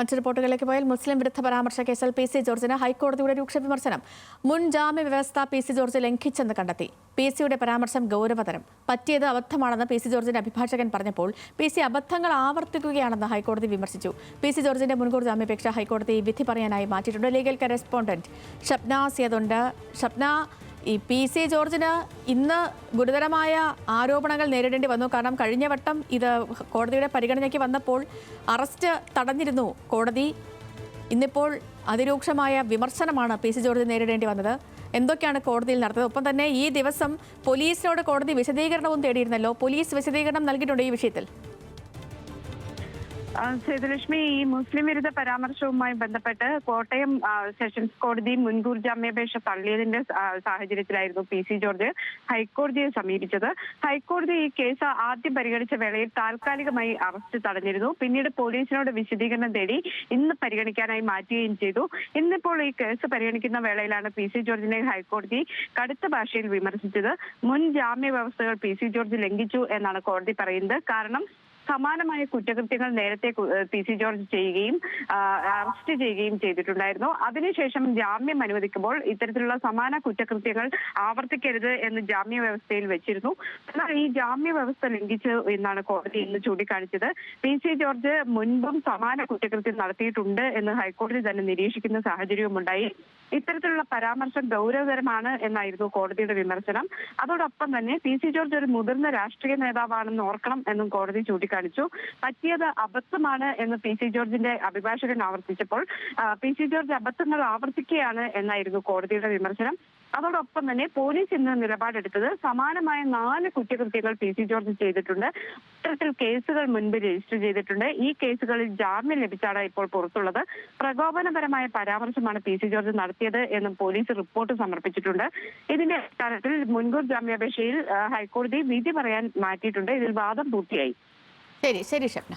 മറ്റു റിപ്പോർട്ടുകളിലേക്ക് പോയാൽ മുസ്ലിം വിരുദ്ധ പരാമർശ കേസിൽ പി.സി. ജോർജിന് ഹൈക്കോടതിയുടെ രൂക്ഷ വിമർശനം. മുൻ ജാമ്യ വ്യവസ്ഥ പി.സി. ജോർജ് ലംഘിച്ചെന്ന് കണ്ടെത്തി. പി.സിയുടെ പരാമർശം ഗൗരവതരം. പറ്റിയത് അബദ്ധമാണെന്ന് പി.സി. ജോർജിന്റെ അഭിഭാഷകൻ പറഞ്ഞപ്പോൾ പി.സി. അബദ്ധങ്ങൾ ആവർത്തിക്കുകയാണെന്ന് ഹൈക്കോടതി വിമർശിച്ചു. പി.സി. ജോർജിന്റെ മുൻകൂർ ജാമ്യാപേക്ഷ ഹൈക്കോടതി വിധി പറയാനായി മാറ്റിയിട്ടുണ്ട്. ലീഗൽ കറസ്പോണ്ടന്റ് ഷബ്ന സിയദുണ്ട്. ഷബ്ന, ഈ പി.സി. ജോർജിന് ഇന്ന് ഗുരുതരമായ ആരോപണങ്ങൾ നേരിടേണ്ടി വന്നു. കാരണം കഴിഞ്ഞ വട്ടം ഇത് കോടതിയുടെ പരിഗണനയ്ക്ക് വന്നപ്പോൾ അറസ്റ്റ് തടഞ്ഞിരുന്നു കോടതി. ഇന്നിപ്പോൾ അതിരൂക്ഷമായ വിമർശനമാണ് പി.സി. ജോർജ് നേരിടേണ്ടി വന്നത്. എന്തൊക്കെയാണ് കോടതിയിൽ നടന്നത്? ഒപ്പം തന്നെ ഈ ദിവസം പോലീസിനോട് കോടതി വിശദീകരണവും തേടിയിരുന്നല്ലോ. പോലീസ് വിശദീകരണം നൽകിയിട്ടുണ്ടോ ഈ വിഷയത്തിൽ? സേതുലക്ഷ്മി, ഈ മുസ്ലിം വിരുദ്ധ പരാമർശവുമായി ബന്ധപ്പെട്ട് കോട്ടയം സെഷൻസ് കോടതി മുൻകൂർ ജാമ്യാപേക്ഷ തള്ളിയതിന്റെ സാഹചര്യത്തിലായിരുന്നു പി.സി. ജോർജ് ഹൈക്കോടതിയെ സമീപിച്ചത്. ഹൈക്കോടതി ഈ കേസ് ആദ്യം പരിഗണിച്ച വേളയിൽ താൽക്കാലികമായി അറസ്റ്റ് തടഞ്ഞിരുന്നു. പിന്നീട് പോലീസിനോട് വിശദീകരണം തേടി ഇന്ന് പരിഗണിക്കാനായി മാറ്റുകയും ചെയ്തു. ഇന്നിപ്പോൾ ഈ കേസ് പരിഗണിക്കുന്ന വേളയിലാണ് പി.സി. ജോർജിനെ ഹൈക്കോടതി കടുത്ത ഭാഷയിൽ വിമർശിച്ചത്. മുൻ ജാമ്യ വ്യവസ്ഥകൾ പി.സി. ജോർജ് ലംഘിച്ചു എന്നാണ് കോടതി പറയുന്നത്. കാരണം സമാനമായ കുറ്റകൃത്യങ്ങൾ നേരത്തെ പി.സി. ജോർജ് ചെയ്യുകയും അറസ്റ്റ് ചെയ്യുകയും ചെയ്തിട്ടുണ്ടായിരുന്നു. അതിനുശേഷം ജാമ്യം അനുവദിക്കുമ്പോൾ ഇത്തരത്തിലുള്ള സമാന കുറ്റകൃത്യങ്ങൾ ആവർത്തിക്കരുത് എന്ന് ജാമ്യ വ്യവസ്ഥയിൽ വെച്ചിരുന്നു. എന്നാൽ ഈ ജാമ്യ വ്യവസ്ഥ ലംഘിച്ചു എന്നാണ് കോടതി ഇന്ന് ചൂണ്ടിക്കാണിച്ചത്. പി.സി. ജോർജ് മുൻപും സമാന കുറ്റകൃത്യം നടത്തിയിട്ടുണ്ട് എന്ന് ഹൈക്കോടതി തന്നെ നിരീക്ഷിക്കുന്ന സാഹചര്യവുമുണ്ടായി. ഇത്തരത്തിലുള്ള പരാമർശം ഗൗരവതരമാണ് എന്നായിരുന്നു കോടതിയുടെ വിമർശനം. അതോടൊപ്പം തന്നെ പി.സി. ജോർജ് ഒരു മുതിർന്ന രാഷ്ട്രീയ നേതാവാണെന്ന് ഓർക്കണം എന്നും കോടതി ചൂണ്ടിക്കാണിച്ചു. പറ്റിയത് അബദ്ധമാണ് എന്ന് പി.സി. ജോർജിന്റെ അഭിഭാഷകൻ ആവർത്തിച്ചപ്പോൾ പി.സി. ജോർജ് അബദ്ധങ്ങൾ ആവർത്തിക്കുകയാണ് എന്നായിരുന്നു കോടതിയുടെ വിമർശനം. അതോടൊപ്പം തന്നെ പോലീസ് ഇന്ന് നിലപാടെടുത്തത് സമാനമായ 4 കുറ്റകൃത്യങ്ങൾ പി.സി. ജോർജ് ചെയ്തിട്ടുണ്ട്. ഇത്തരത്തിൽ കേസുകൾ മുൻപ് രജിസ്റ്റർ ചെയ്തിട്ടുണ്ട്. ഈ കേസുകളിൽ ജാമ്യം ലഭിച്ചാണ് ഇപ്പോൾ പുറത്തുള്ളത്. പ്രകോപനപരമായ പരാമർശമാണ് പി.സി. ജോർജ് നടത്തിയത് എന്നും പോലീസ് റിപ്പോർട്ട് സമർപ്പിച്ചിട്ടുണ്ട്. ഇതിന്റെ അടിസ്ഥാനത്തിൽ മുൻകൂർ ജാമ്യാപേക്ഷയിൽ ഹൈക്കോടതി വിധി പറയാൻ മാറ്റിയിട്ടുണ്ട്. ഇതിൽ വാദം പൂർത്തിയായി. ശരി ഷബ്ന.